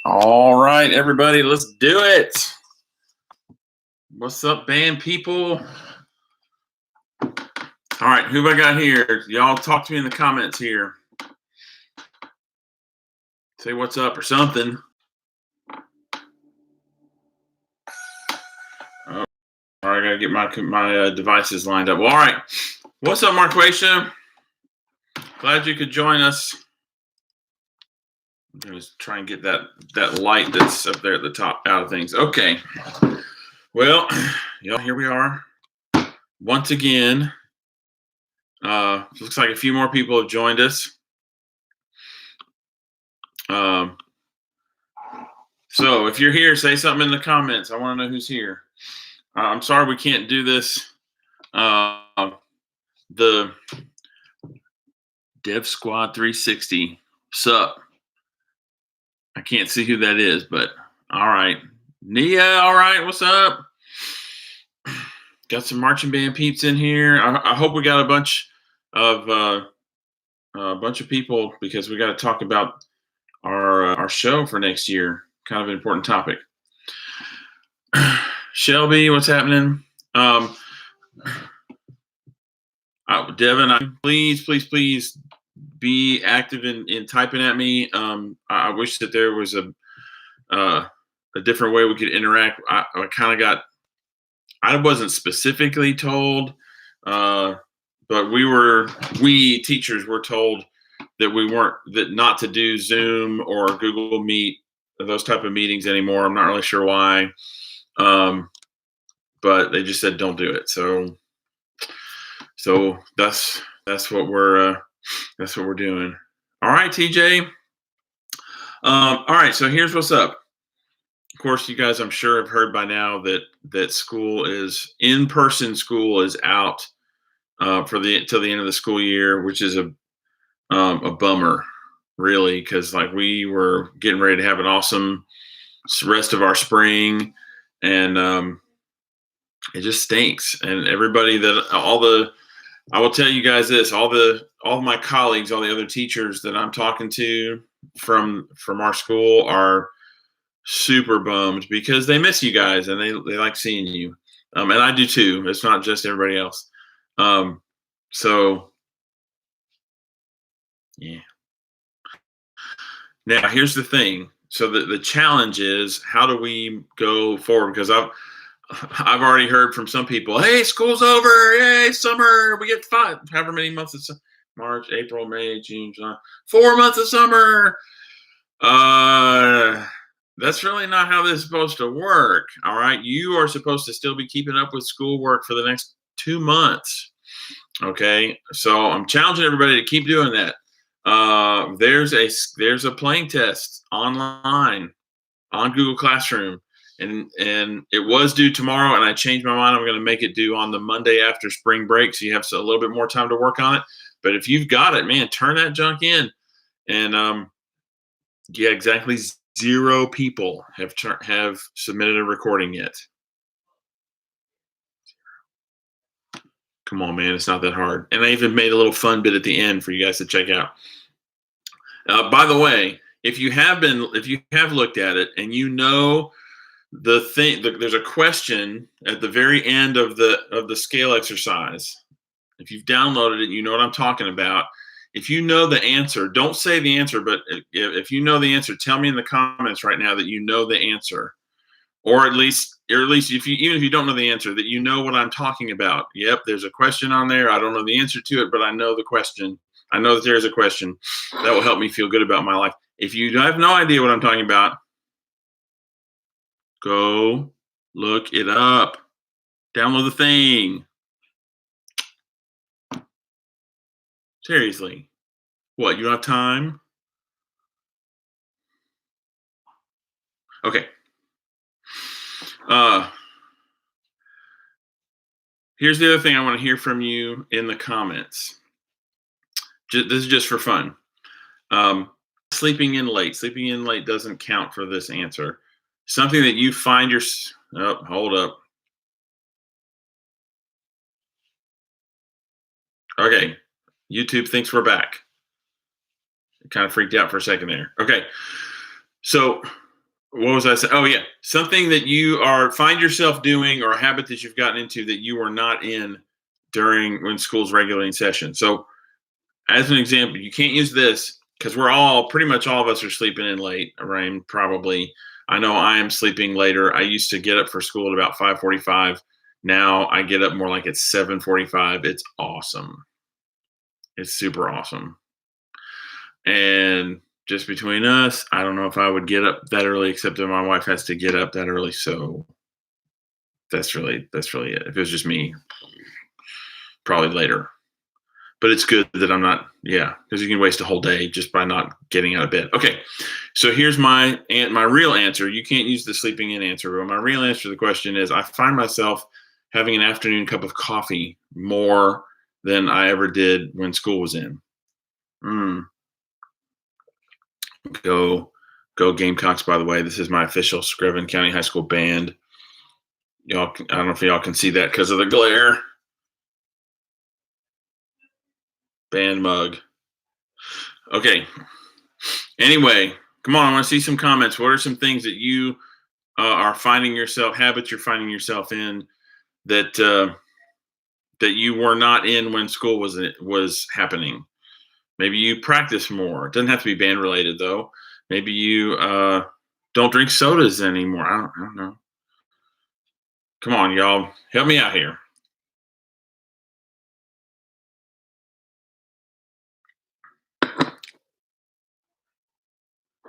All right, everybody, let's do it. What's up, band people? All right, who have I got here? Y'all talk to me in the comments here. Say what's up or something. Oh, all right, I gotta get my devices lined up. Well, all right, what's up, Marquacia? Glad you could join us. I'm gonna try and get that light that's up there at the top out of things. Okay. Well, y'all, here we are once again. Looks like a few more people have joined us. So if you're here, say something in the comments. I want to know who's here. I'm sorry we can't do this. The Dev Squad 360. Sup? I can't see who that is, but all right. Nia, all right. What's up? Got some marching band peeps in here. I hope we got a bunch of people because we got to talk about our show for next year. Kind of an important topic. Shelby, what's happening? Devin, please be active in typing at me. I wish that there was a different way we could interact. I wasn't specifically told, but we teachers were told that not to do Zoom or Google Meet, those type of meetings anymore. I'm not really sure why, but they just said don't do it. So that's what we're doing. All right, TJ. All right, so here's what's up. Of course, you guys, I'm sure, have heard by now that in-person school is out till the end of the school year, which is a bummer, really, because like we were getting ready to have an awesome rest of our spring, and it just stinks. And everybody I will tell you guys this: all of my colleagues, all the other teachers that I'm talking to from our school are super bummed because they miss you guys and they like seeing you, and I do too. It's not just everybody else. So yeah. Now here's the thing. So the challenge is, how do we go forward? Because I've already heard from some people, hey, school's over, yay, summer, we get however many months of March, April, May, June, July, 4 months of summer. That's really not how this is supposed to work. All right. You are supposed to still be keeping up with schoolwork for the next 2 months. Okay, so I'm challenging everybody to keep doing that. There's a playing test online on Google Classroom, and it was due tomorrow, and I changed my mind. I'm going to make it due on the Monday after spring break, so you have a little bit more time to work on it. But if you've got it, man, turn that junk in. And yeah, exactly 0 people have submitted a recording yet. Come on, man, it's not that hard. And I even made a little fun bit at the end for you guys to check out. By the way, if you have looked at it and you know there's a question at the very end of the scale exercise. If you've downloaded it, you know what I'm talking about. If you know the answer, don't say the answer, but if you know the answer, tell me in the comments right now that you know the answer, or at least even if you don't know the answer, that you know what I'm talking about. Yep, there's a question on there. I don't know the answer to it, but I know the question. I know that there is a question. That will help me feel good about my life. If you have no idea what I'm talking about, go look it up. Download the thing. Seriously. What, you don't have time? Okay. Here's the other thing I want to hear from you in the comments. This is just for fun. Sleeping in late. Sleeping in late doesn't count for this answer. Something that you find hold up. Okay. YouTube thinks we're back. It kind of freaked out for a second there. Okay. So what was I saying? Oh yeah, something that you find yourself doing, or a habit that you've gotten into that you were not in when school's regularly in session. So as an example, you can't use this because pretty much all of us are sleeping in late, right? Probably. I know I am sleeping later. I used to get up for school at about 5:45. Now I get up more like at 7:45. It's awesome. It's super awesome. And just between us, I don't know if I would get up that early, except that my wife has to get up that early. So that's really it. If it was just me, probably later. But it's good that I'm not, because you can waste a whole day just by not getting out of bed. Okay, so here's my real answer. You can't use the sleeping in answer, but my real answer to the question is I find myself having an afternoon cup of coffee more than I ever did when school was in. Go Gamecocks, by the way. This is my official Screven County High School band. I don't know if y'all can see that because of the glare. Band mug. Okay. Anyway, come on. I want to see some comments. What are some things that you are finding yourself, habits you're finding yourself in that you were not in when school was happening? Maybe you practice more. It doesn't have to be band related though. Maybe you don't drink sodas anymore. I don't know. Come on, y'all. Help me out here.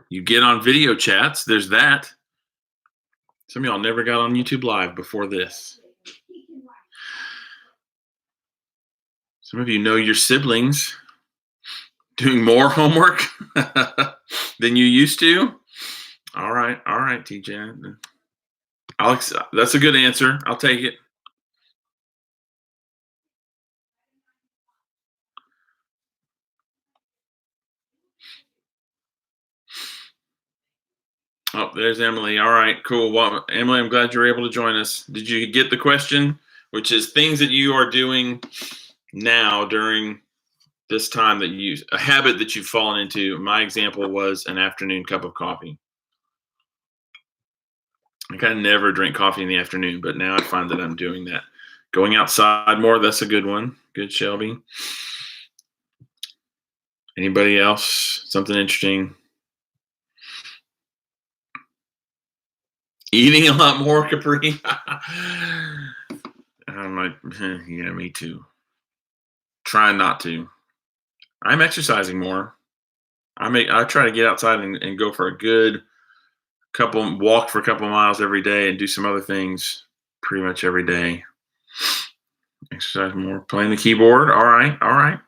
You get on video chats. There's that. Some of y'all never got on YouTube Live before this. Some of you know your siblings doing more homework than you used to. All right, TJ. Alex, that's a good answer. I'll take it. Oh, there's Emily. All right, cool. Well, Emily, I'm glad you were able to join us. Did you get the question? Which is things that you are doing now during this time a habit that you've fallen into. My example was an afternoon cup of coffee. I kind of never drink coffee in the afternoon, but now I find that I'm doing that. Going outside more, that's a good one. Good, Shelby. Anybody else? Something interesting? Eating a lot more, Capri. I'm like, yeah, me too. Trying not to. I'm exercising more. I try to get outside and go for a good walk for a couple miles every day and do some other things pretty much every day. Exercise more. Playing the keyboard. All right. All right.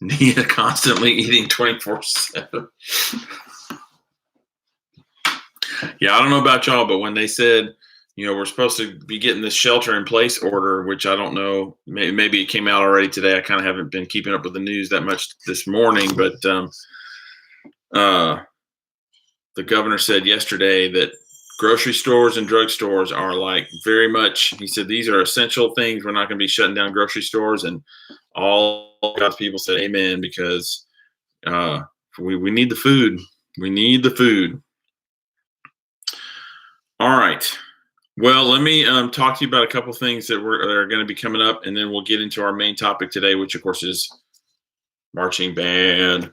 Nia constantly eating 24/7. Yeah, I don't know about y'all, but when they said, we're supposed to be getting this shelter in place order, which I don't know, maybe it came out already today. I kind of haven't been keeping up with the news that much this morning, but uh, the governor said yesterday that grocery stores and drugstores are like very much, he said, these are essential things. We're not going to be shutting down grocery stores. And all God's people said amen, because we need the food. We need the food. All right. Well, let me talk to you about a couple things that are going to be coming up, and then we'll get into our main topic today, which of course is marching band.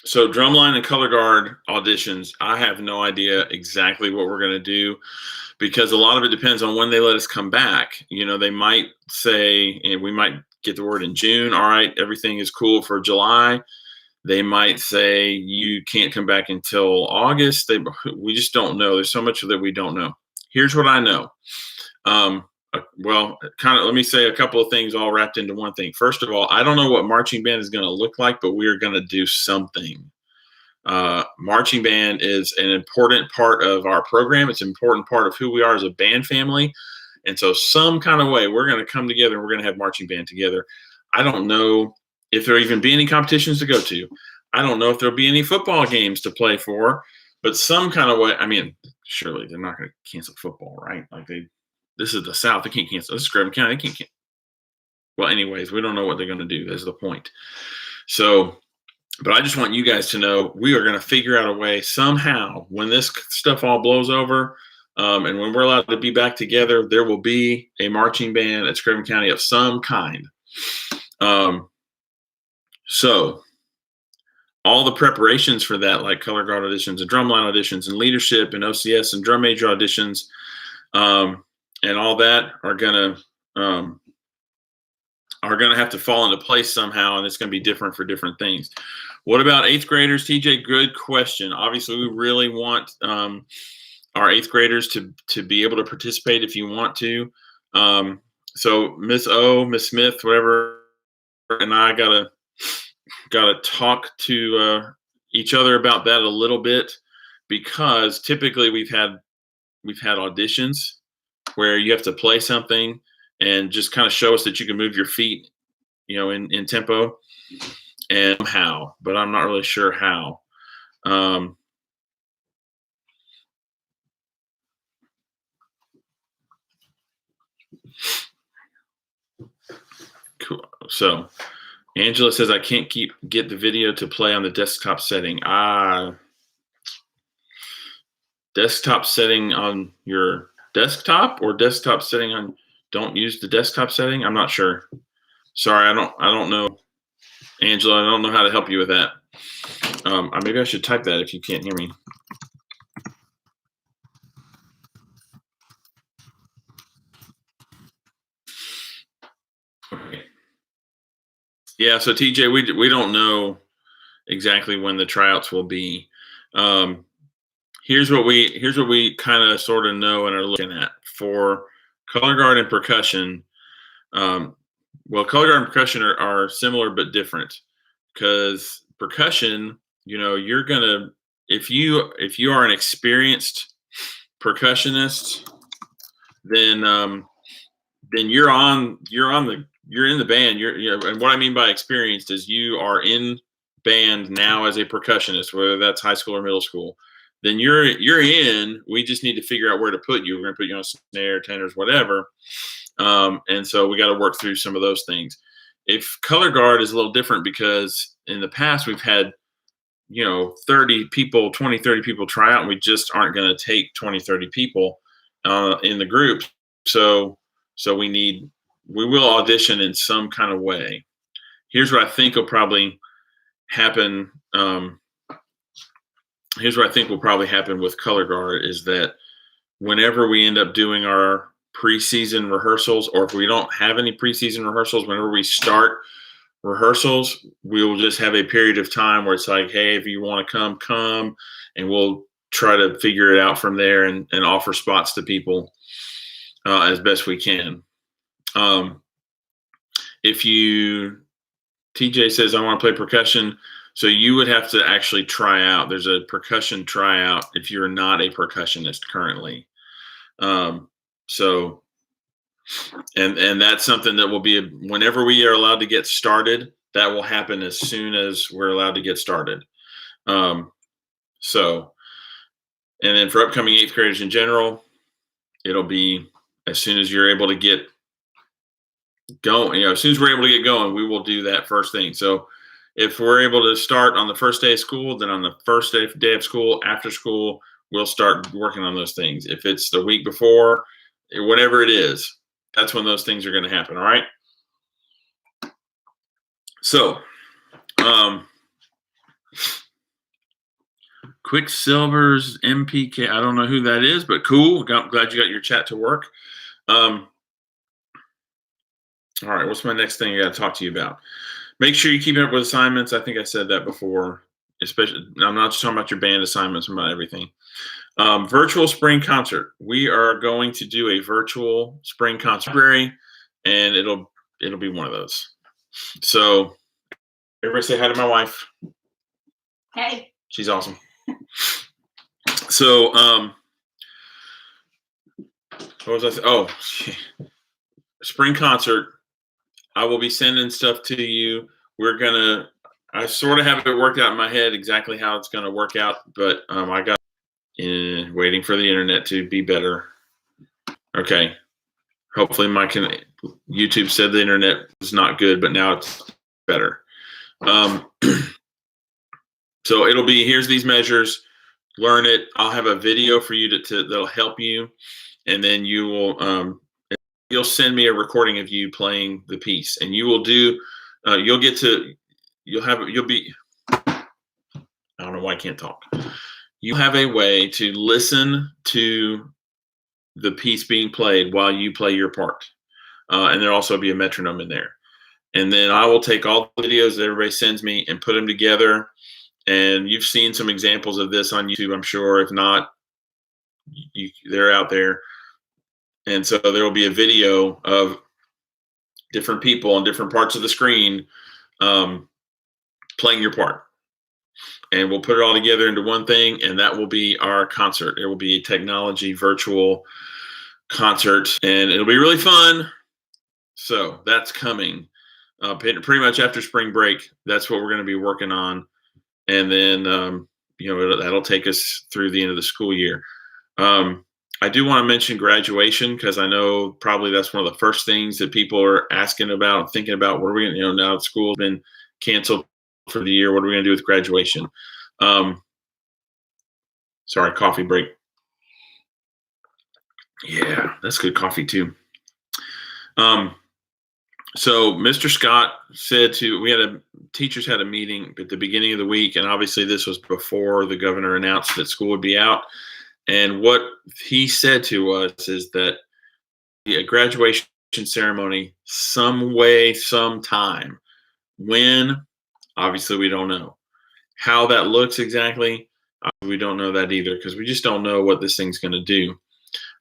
So drumline and color guard auditions, I have no idea exactly what we're going to do, because a lot of it depends on when they let us come back. They might say, and we might get the word in June, all right, everything is cool for July. They might say you can't come back until August. We just don't know. There's so much that we don't know. Here's what I know. Let me say a couple of things all wrapped into one thing. First of all, I don't know what marching band is going to look like, but we are going to do something. Marching band is an important part of our program. It's an important part of who we are as a band family. And so some kind of way we're going to come together and we're going to have marching band together. I don't know if there'll even be any competitions to go to. I don't know if there'll be any football games to play for, but some kind of way. I mean, surely they're not going to cancel football, right? This is the South. They can't cancel. This is Graham County. They can't cancel. Well, anyways, we don't know what they're going to do. That's the point. So, but I just want you guys to know we are going to figure out a way somehow when this stuff all blows over, and when we're allowed to be back together, there will be a marching band at Graham County of some kind. So all the preparations for that, like color guard auditions and drumline auditions and leadership and OCS and drum major auditions, and all that are gonna have to fall into place somehow, and it's going to be different for different things. What about eighth graders, TJ? Good question. Obviously, we really want our eighth graders to be able to participate if you want to. So Miss O, Miss Smith, whatever, and I gotta talk to each other about that a little bit, because typically we've had auditions where you have to play something and just kind of show us that you can move your feet, in tempo, and how, but I'm not really sure how. Cool. So Angela says, I can't get the video to play on the desktop setting. Desktop setting on your desktop, or desktop setting on, don't use the desktop setting? I'm not sure. Sorry, I don't know. Angela, I don't know how to help you with that. Maybe I should type that if you can't hear me. Okay. Yeah, so TJ, we don't know exactly when the tryouts will be. Here's what we kind of sort of know and are looking at for color guard and percussion. Well, color guard and percussion are similar but different, because percussion, you're gonna, if you are an experienced percussionist, then you're in the band. And what I mean by experienced is you are in band now as a percussionist, whether that's high school or middle school. Then you're in. We just need to figure out where to put you. We're going to put you on snare, tenors, whatever. And so we got to work through some of those things. If color guard is a little different, because in the past we've had 30 people try out, and we just aren't going to take 20, 30 people in the group. So we will audition in some kind of way. Here's what I think will probably happen. Here's what I think will probably happen with color guard is that whenever we end up doing our preseason rehearsals, or if we don't have any preseason rehearsals, whenever we start rehearsals, we will just have a period of time where it's like, hey, if you want to come, and we'll try to figure it out from there and offer spots to people. as best we can. If you, TJ says, I want to play percussion. So you would have to actually try out. There's a percussion tryout if you're not a percussionist currently. So, and that's something that will be whenever we are allowed to get started. That will happen as soon as we're allowed to get started. So, and then for upcoming 8th graders in general, it'll be as soon as you're able to get going. As soon as we're able to get going, we will do that first thing. So if we're able to start on the first day of school, then on the first day of school, after school, we'll start working on those things. If it's the week before, whatever it is, that's when those things are going to happen. All right. So, Quicksilver's MPK. I don't know who that is, but cool. Glad you got your chat to work. All right. What's my next thing I got to talk to you about? Make sure you keep up with assignments. I think I said that before. Especially, I'm not just talking about your band assignments, I'm about everything. Virtual spring concert. We are going to do a virtual spring concert, and it'll be one of those. So, everybody say hi to my wife. Hey. She's awesome. So, what was I saying? Oh, spring concert. I will be sending stuff to you. I sort of have it worked out in my head exactly how it's going to work out, but I got waiting for the internet to be better. Okay. Hopefully YouTube said the internet was not good, but now it's better. So it'll be, here's these measures, learn it. I'll have a video for you that'll help you. And then you will, you'll send me a recording of you playing the piece, and you will do, you'll be, I don't know why I can't talk. You have a way to listen to the piece being played while you play your part. And there'll also be a metronome in there. And then I will take all the videos that everybody sends me and put them together. And you've seen some examples of this on YouTube, I'm sure. If not, they're out there. And so there will be a video of different people on different parts of the screen playing your part. And we'll put it all together into one thing, and that will be our concert. It will be a technology virtual concert, and it'll be really fun. So that's coming pretty much after spring break. That's what we're going to be working on. And then, that'll take us through the end of the school year. I do want to mention graduation, because I know probably that's one of the first things that people are asking about and thinking about. What are we going to, now that school's been canceled for the year, what are we going to do with graduation? Sorry, coffee break. Yeah, that's good coffee too. So Mr. Scott said teachers had a meeting at the beginning of the week, and obviously this was before the governor announced that school would be out. And what he said to us is that a graduation ceremony, some way, sometime, when, obviously we don't know. How that looks exactly, we don't know that either, because we just don't know what this thing's going to do.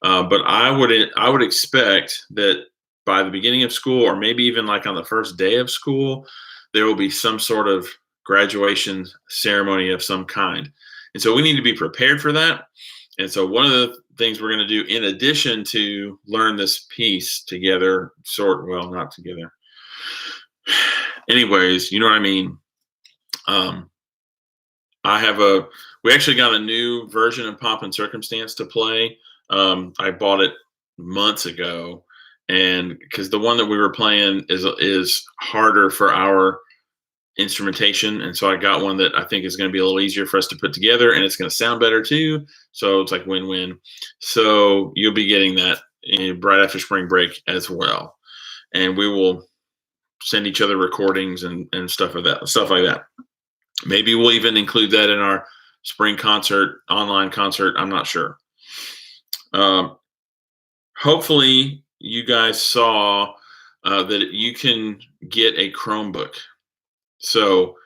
But I would expect that by the beginning of school, or maybe even like on the first day of school, there will be some sort of graduation ceremony of some kind. And so we need to be prepared for that. And so one of the things we're going to do, in addition to learn this piece together, not together. Anyways, you know what I mean? We actually got a new version of Pomp and Circumstance to play. I bought it months ago, and because the one that we were playing is harder for our instrumentation, and so I got one that I think is going to be a little easier for us to put together, and it's going to sound better too. So it's like win-win. So you'll be getting that right after spring break as well, and we will send each other recordings and stuff like that. Maybe we'll even include that in our spring concert, online concert. I'm not sure. Hopefully you guys saw that you can get a Chromebook. So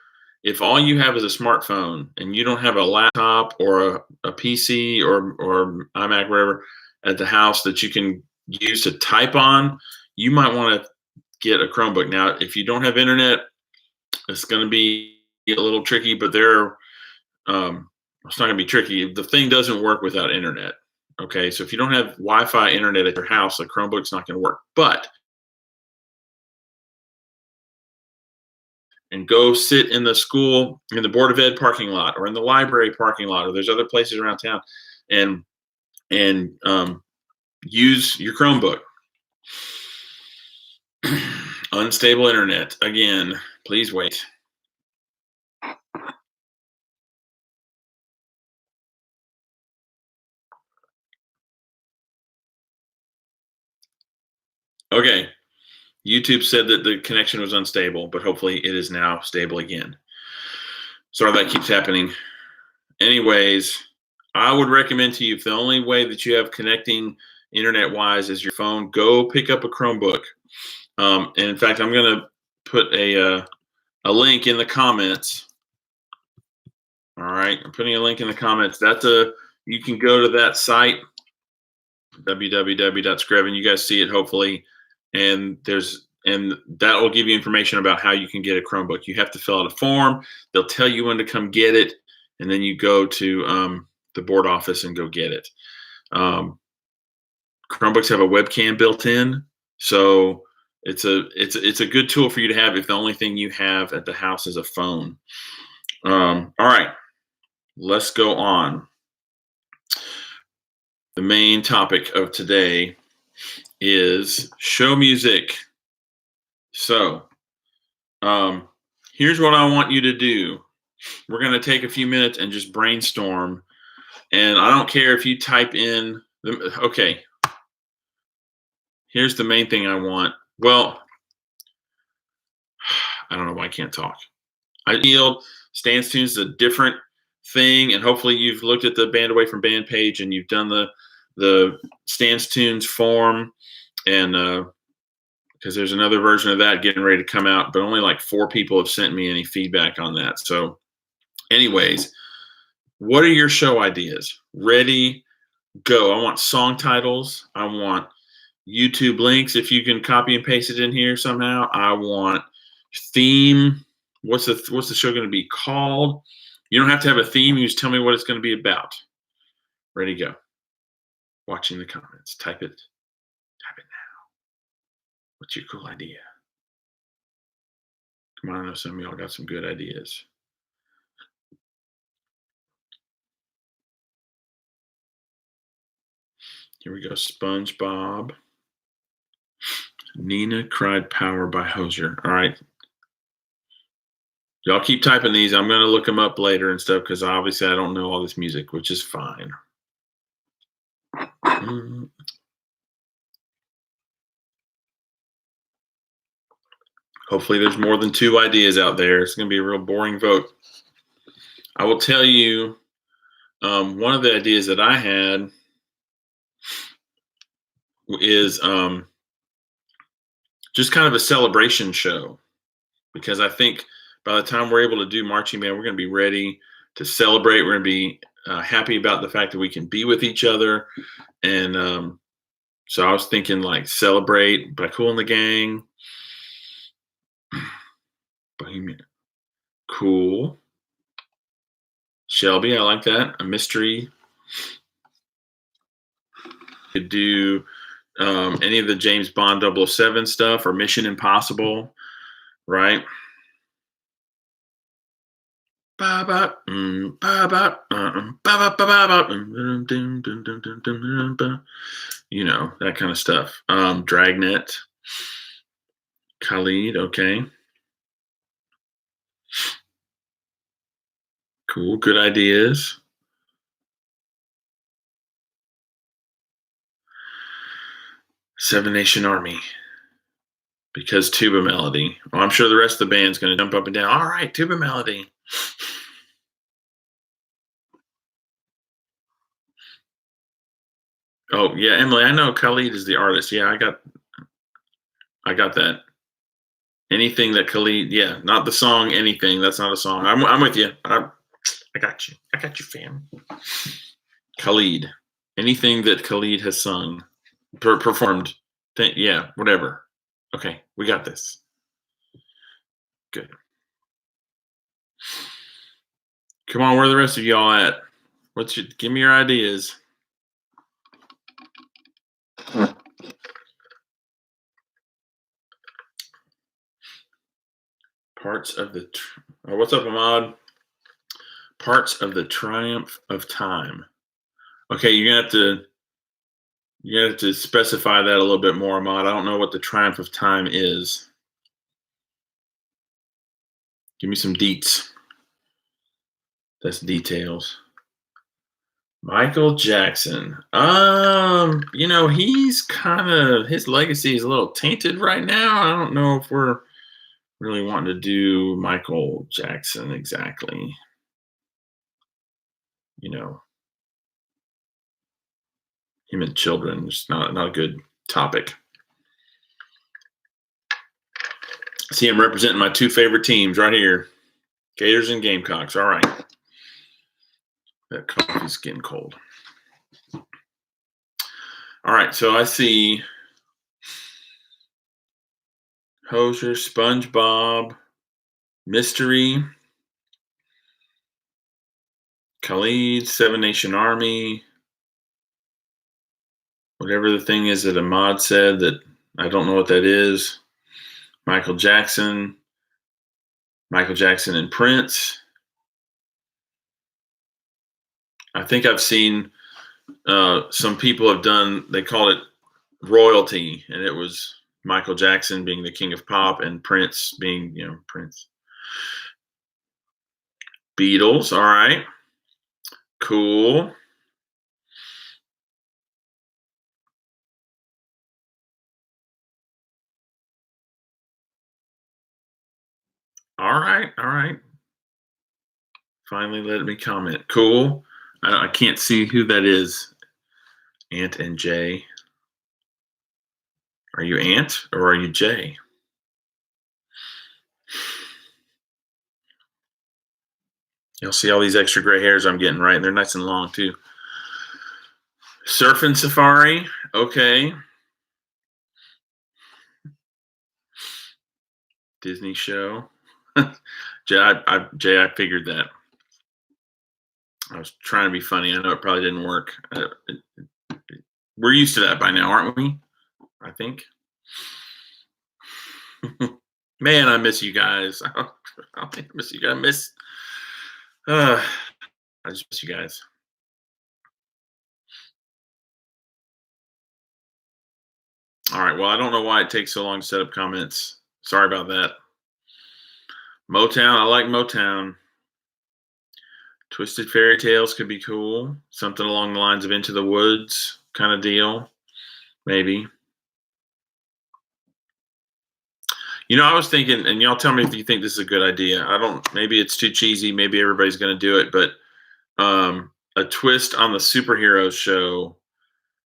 if all you have is a smartphone and you don't have a laptop or a PC or iMac, whatever, at the house that you can use to type on, you might want to get a Chromebook. Now, if you don't have internet, it's going to be a little tricky, but it's not going to be tricky. The thing doesn't work without internet. Okay, so if you don't have Wi-Fi internet at your house, a Chromebook's not going to work. And go sit in the school, in the Board of Ed parking lot, or in the library parking lot, or there's other places around town, and use your Chromebook. Unstable internet. Again, please wait. Okay. YouTube said that the connection was unstable, but hopefully it is now stable again. Sorry that keeps happening. Anyways, I would recommend to you, if the only way that you have connecting internet-wise is your phone, go pick up a Chromebook. And in fact, I'm going to put a link in the comments. All right, I'm putting a link in the comments. You can go to that site, www.screven. You guys see it hopefully, and that will give you information about how you can get a Chromebook. You have to fill out a form. They'll tell you when to come get it, and then you go to the board office and go get it. Chromebooks have a webcam built in, so it's a good tool for you to have if the only thing you have at the house is a phone. All right, let's go on. The main topic of today is show music. So here's what I want you to do. We're going to take a few minutes and just brainstorm. And I don't care if you type in, okay, here's the main thing I want. Well, I don't know why I can't talk. I feel Stance Tunes is a different thing, and hopefully you've looked at the Band Away from Band page and you've done the Stance Tunes form, and because there's another version of that getting ready to come out, but only like 4 people have sent me any feedback on that. So anyways, what are your show ideas? Ready, go. I want song titles. I want YouTube links if you can copy and paste it in here somehow. I want theme. What's the show going to be called? You don't have to have a theme. You just tell me what it's going to be about. Ready, go. Watching the comments. Type it. Type it now. What's your cool idea? Come on, I know some of y'all got some good ideas. Here we go. SpongeBob. Nina cried power by Hozier. All right. Y'all keep typing these. I'm going to look them up later and stuff because obviously I don't know all this music, which is fine. Hopefully there's more than 2 ideas out there. It's going to be a real boring vote. I will tell you one of the ideas that I had is just kind of a celebration show, because I think by the time we're able to do marching band, we're going to be ready to celebrate. We're going to be happy about the fact that we can be with each other. And so I was thinking like celebrate by Kool and the Gang. Bohemian. Cool. Shelby, I like that. A mystery. Could do any of the James Bond 007 stuff or Mission Impossible, right? You know, that kind of stuff. Dragnet. Khalid, okay. Cool, good ideas. Seven Nation Army. Because tuba melody. Well, I'm sure the rest of the band's going to jump up and down. All right, tuba melody. Oh, yeah, Emily, I know Khalid is the artist. Yeah, I got that. Anything that Khalid, yeah, not the song Anything. That's not a song. I'm with you. I got you. I got you, fam. Khalid. Anything that Khalid has sung. performed. Yeah, whatever. Okay, we got this. Good. Come on, where are the rest of y'all at? Give me your ideas. Parts of the what's up, Ahmad? Parts of the triumph of time. Okay, you're gonna have to specify that a little bit more, Ahmad. I don't know what the triumph of time is. Give me some deets. That's details. Michael Jackson. He's kind of his legacy is a little tainted right now. I don't know if we're really wanting to do Michael Jackson exactly. Him and children. It's not a good topic. See, I'm representing my two favorite teams right here. Gators and Gamecocks. All right. That coffee's getting cold. All right, so I see Hosier, SpongeBob, Mystery, Khalid, Seven Nation Army, whatever the thing is that Ahmad said that I don't know what that is. Michael Jackson and Prince. I think I've seen some people have done, they called it royalty, and it was Michael Jackson being the king of pop and Prince being, Prince. Beatles, all right. Cool. All right. Finally let me comment. Cool. I can't see who that is. Ant and Jay. Are you Ant or are you Jay? You'll see all these extra gray hairs I'm getting, right? They're nice and long too. Surfing Safari. Okay. Disney show. Jay, I figured that. I was trying to be funny. I know it probably didn't work. We're used to that by now, aren't we? I think. Man, I miss you guys. I miss you guys. I just miss you guys. All right. Well, I don't know why it takes so long to set up comments. Sorry about that. Motown. I like Motown. Twisted Fairy Tales could be cool. Something along the lines of Into the Woods kind of deal. Maybe. I was thinking, and y'all tell me if you think this is a good idea. Maybe it's too cheesy. Maybe everybody's going to do it, but a twist on the superhero show.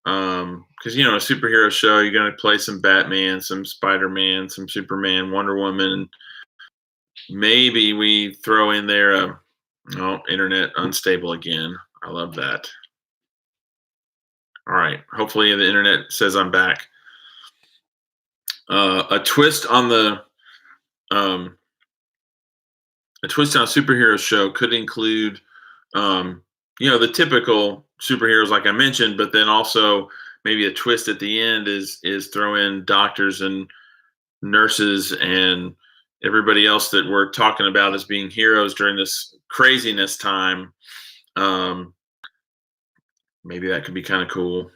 Because, a superhero show, you're going to play some Batman, some Spider-Man, some Superman, Wonder Woman. Maybe we throw in there internet unstable again. I love that. All right. Hopefully the internet says I'm back. A twist on a superhero show could include, the typical superheroes like I mentioned, but then also maybe a twist at the end is throw in doctors and nurses and everybody else that we're talking about as being heroes during this craziness time. Maybe that could be kind of cool.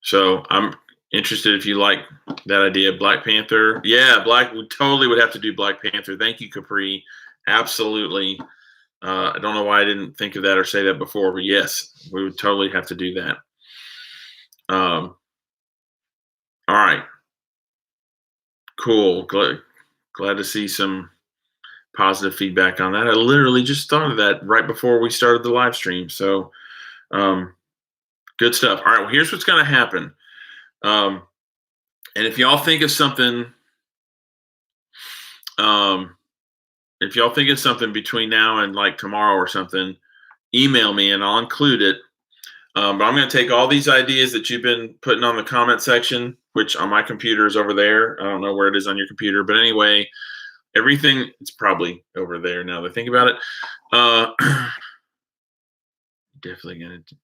So I'm interested if you like that idea. Black Panther. Yeah, we totally would have to do Black Panther. Thank you, Capri. Absolutely. I don't know why I didn't think of that or say that before, but yes, we would totally have to do that. All right. Cool. Glad to see some positive feedback on that. I literally just thought of that right before we started the live stream. So good stuff. All right. Well, here's what's going to happen. And if y'all think of something, between now and like tomorrow or something, email me and I'll include it. But I'm going to take all these ideas that you've been putting on the comment section, which on my computer is over there. I don't know where it is on your computer, but anyway, everything, it's probably over there now that I think about it. Definitely going to.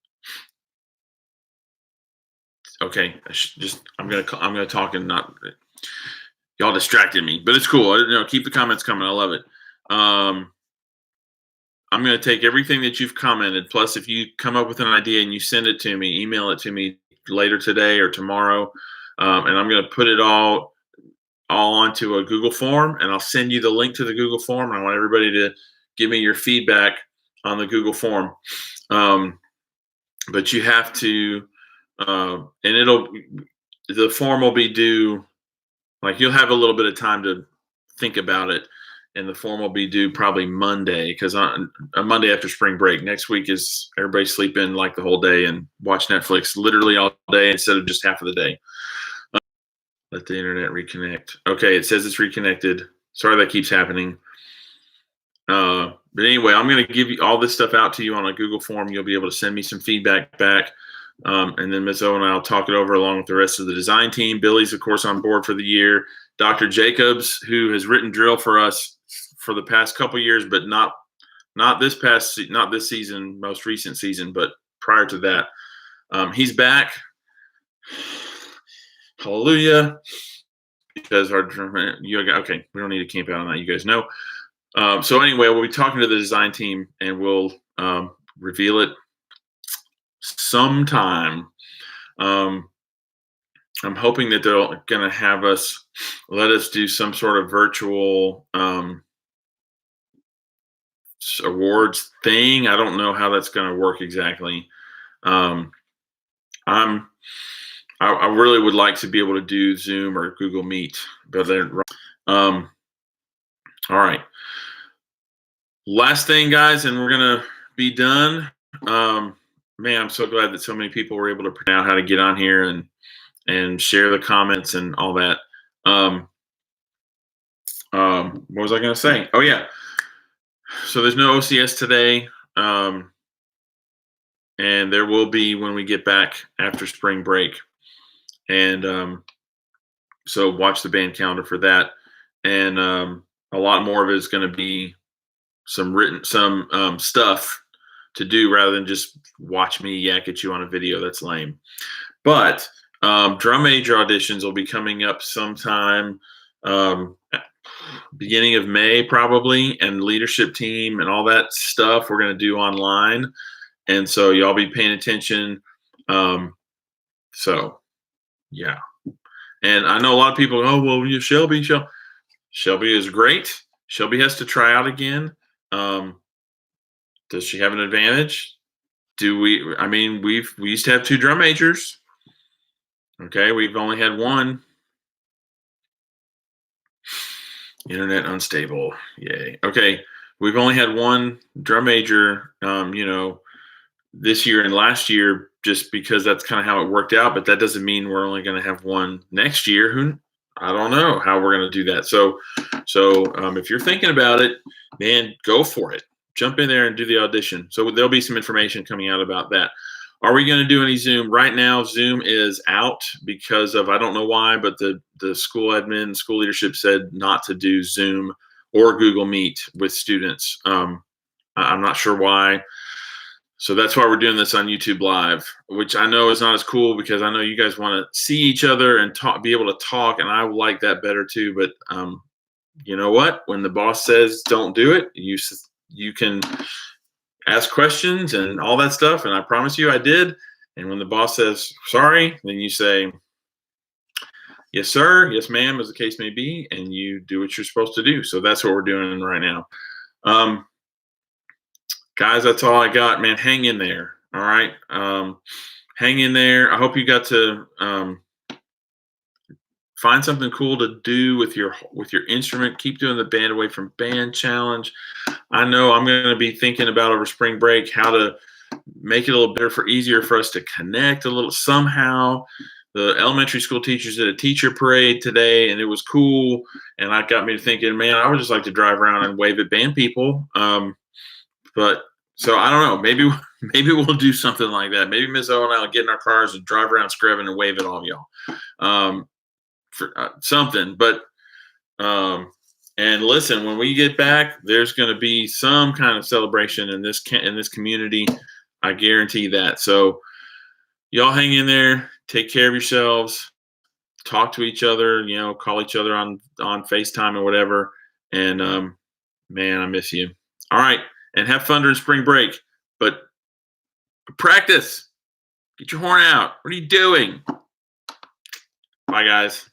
Okay, I'm gonna talk and not. Y'all distracted me, but it's cool. Keep the comments coming. I love it. I'm going to take everything that you've commented. Plus, if you come up with an idea and you send it to me, email it to me later today or tomorrow, and I'm going to put it all onto a Google form, and I'll send you the link to the Google form. I want everybody to give me your feedback on the Google form. But you have to, and the form will be due. Like, you'll have a little bit of time to think about it, and the form will be due probably Monday, because on a Monday after spring break. Next week is everybody sleeping like the whole day and watch Netflix literally all day instead of just half of the day. Let the internet reconnect. Okay, it says it's reconnected. Sorry that keeps happening. But anyway, I'm going to give you all this stuff out to you on a Google form. You'll be able to send me some feedback back. And then Ms. O and I will talk it over along with the rest of the design team. Billy's, of course, on board for the year. Dr. Jacobs, who has written drill for us for the past couple years, but not this season, most recent season, but prior to that, he's back. Hallelujah! Because okay, we don't need to camp out on that. You guys know. So anyway, we'll be talking to the design team, and we'll reveal it sometime. I'm hoping that they're going to have us let us do some sort of virtual awards thing. I don't know how that's going to work exactly. I really would like to be able to do Zoom or Google Meet, but all right. Last thing, guys, and we're going to be done. Man, I'm so glad that so many people were able to print out how to get on here and share the comments and all that. What was I going to say? Oh, yeah. So there's no OCS today. And there will be when we get back after spring break. And so watch the band calendar for that. And a lot more of it is going to be some stuff to do rather than just watch me yak at you on a video. That's lame. But drum major auditions will be coming up sometime beginning of May probably, and leadership team and all that stuff we're going to do online. And so y'all be paying attention. So yeah. And I know a lot of people, oh, well, Shelby is great. Shelby has to try out again. Does she have an advantage? We used to have 2 drum majors. Okay, we've only had 1. Internet unstable. Yay. Okay, we've only had 1 drum major, this year and last year, just because that's kind of how it worked out. But that doesn't mean we're only going to have 1 next year. I don't know how we're going to do that. So if you're thinking about it, man, go for it. Jump in there and do the audition. So there'll be some information coming out about that. Are we going to do any Zoom? Right now, Zoom is out because of, I don't know why, but the school admin, school leadership said not to do Zoom or Google Meet with students. I'm not sure why. So that's why we're doing this on YouTube Live, which I know is not as cool because I know you guys want to see each other and be able to talk, and I like that better too. But you know what? When the boss says don't do it, you can ask questions and all that stuff, and I promise you I did. And when the boss says sorry, then you say, yes, sir, yes, ma'am, as the case may be, and you do what you're supposed to do. So that's what we're doing right now. Guys, that's all I got, man. Hang in there. All right. Hang in there. I hope you got to find something cool to do with your instrument. Keep doing the band away from band challenge. I know I'm going to be thinking about over spring break how to make it a little better easier for us to connect a little somehow. The elementary school teachers did a teacher parade today, and it was cool. And that got me to thinking, man, I would just like to drive around and wave at band people. But So I don't know. Maybe we'll do something like that. Maybe Miss O and I will get in our cars and drive around Screven and wave at all of y'all. For something. But and listen, when we get back, there's going to be some kind of celebration in this community. I guarantee that. So y'all hang in there. Take care of yourselves. Talk to each other. Call each other on FaceTime or whatever. And man, I miss you. All right, and have fun during spring break. But practice. Get your horn out. What are you doing? Bye, guys.